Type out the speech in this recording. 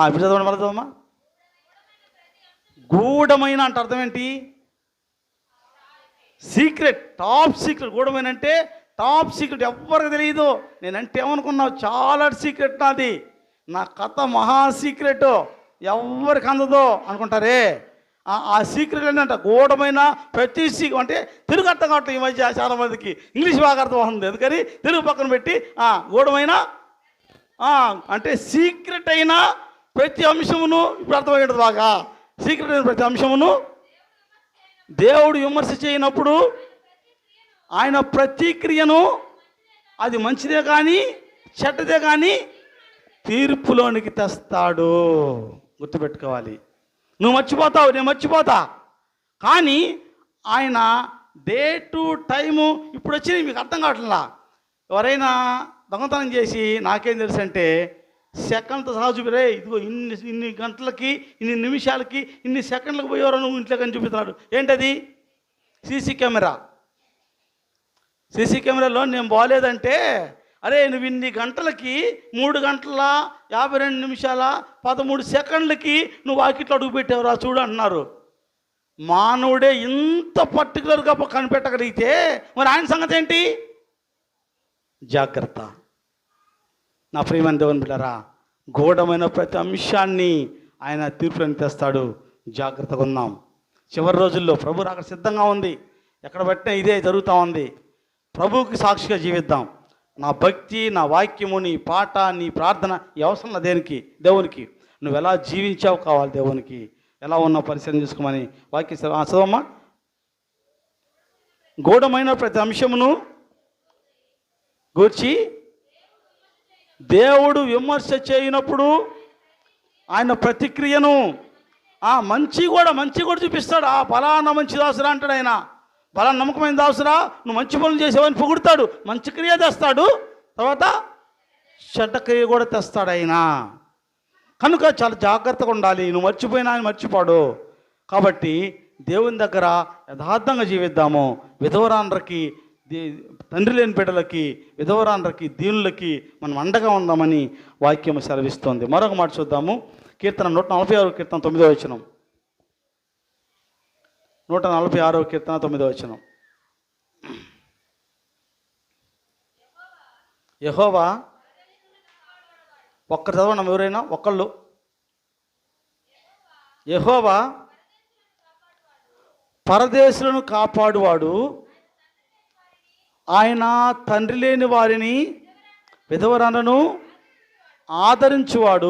ఇప్పుడు చదవండి, మళ్ళీ చదవమ్మా. గూఢమైన అంటే అర్థం ఏంటి? Secret, top secret. గూఢమైన అంటే టాప్ సీక్రెట్, ఎవ్వరికి తెలియదు. నేనంటే ఏమనుకున్నావు, చాలా సీక్రెట్ నాది, నా కథ మహా సీక్రెట్, ఎవరికి అందదో అనుకుంటారే. ఆ సీక్రెట్ ఏంటంటే గూఢమైన ప్రతి అంటే తెలుగు అర్థం కావట్లేదు ఈ మధ్య చాలామందికి, ఇంగ్లీష్ బాగా అర్థం అవుతుంది. అందుకని తెలుగు పక్కన పెట్టి గూఢమైన అంటే సీక్రెట్ అయిన ప్రతి అంశమును, ఇప్పుడు అర్థమయ్యేది బాగా, సీక్రెట్ అయిన ప్రతి అంశమును దేవుడు విమర్శ చేయనప్పుడు ఆయన ప్రతిక్రియను, అది మంచిదే కానీ చెడ్డదే కానీ తీర్పులోనికి తెస్తాడు. గుర్తుపెట్టుకోవాలి. నువ్వు మర్చిపోతావు, నేను మర్చిపోతా, కానీ ఆయన డే టు టైము ఇప్పుడు వచ్చినాయి, మీకు అర్థం కావట్లా. ఎవరైనా దొంగతనం చేసి నాకేం తెలుసు అంటే సెకండ్తో సహా చూపిరే, ఇదిగో ఇన్ని గంటలకి, ఇన్ని నిమిషాలకి, ఇన్ని సెకండ్లకు పోయేవారు నువ్వు ఇంట్లో కానీ చూపిస్తున్నాడు. ఏంటది? CC camera. సీసీ కెమెరాలో నేను బాగలేదంటే, అరే నువ్వు ఇన్ని గంటలకి 3 గంటల 52 నిమిషాల 13 సెకండ్లకి నువ్వు వాకిట్లో అడుగు పెట్టావురా చూడు అంటున్నారు. మానవుడే ఇంత పర్టికులర్గా కనిపెట్టగలిగితే మరి ఆయన సంగతి ఏంటి? జాగ్రత్త నా ప్రియమైన దేవుని బిడ్డలారా, గూఢమైన ప్రతి అంశాన్ని ఆయన తీర్పులను తెస్తాడు. జాగ్రత్తగా ఉన్నాం. చివరి రోజుల్లో ప్రభు అక్కడ సిద్ధంగా ఉంది. ఎక్కడ పెట్టినా ఇదే జరుగుతూ ఉంది. ప్రభువుకి సాక్షిగా జీవిద్దాం. నా భక్తి, నా వాక్యము, నీ పాట, నీ ప్రార్థన ఈ అవసరం నా దేనికి? దేవునికి. నువ్వు ఎలా జీవించావు కావాలి దేవునికి. ఎలా ఉన్నావు పరిశీలన చేసుకోమని వాక్య చదవమ్మా. గూఢమైన ప్రతి అంశమును గూర్చి దేవుడు విమర్శ చేయనప్పుడు ఆయన ప్రతిక్రియను మంచి కూడా చూపిస్తాడు. ఫలానా మంచి దాసురా అంటాడు ఆయన. ఫలానా నమ్మకమైన దాసురా, నువ్వు మంచి పనులు చేసేవని పొగుడుతాడు, మంచి క్రియ తెస్తాడు, తర్వాత చెడ్డ క్రియ కూడా తెస్తాడు ఆయన. కనుక చాలా జాగ్రత్తగా ఉండాలి. నువ్వు మర్చిపోయినా ఆయన మర్చిపోడు. కాబట్టి దేవుని దగ్గర యథార్థంగా జీవిద్దాము. విధవరాండ్రకి, తండ్రి లేని బిడ్డలకి, విధవరాండ్రకి, దీనులకి మనం అండగా ఉందామని వాక్యం సెలవిస్తోంది. మరొక మాట చూద్దాము. కీర్తన 146 కీర్తన 9వ వచనం. 146 కీర్తన 9వ వచనం. యెహోవా, ఒక్కరు చదవండి ఎవరైనా ఒకళ్ళు. యెహోవా పరదేశులను కాపాడువాడు, ఆయన తండ్రి లేని వారిని, విధవరాలను ఆదరించువాడు.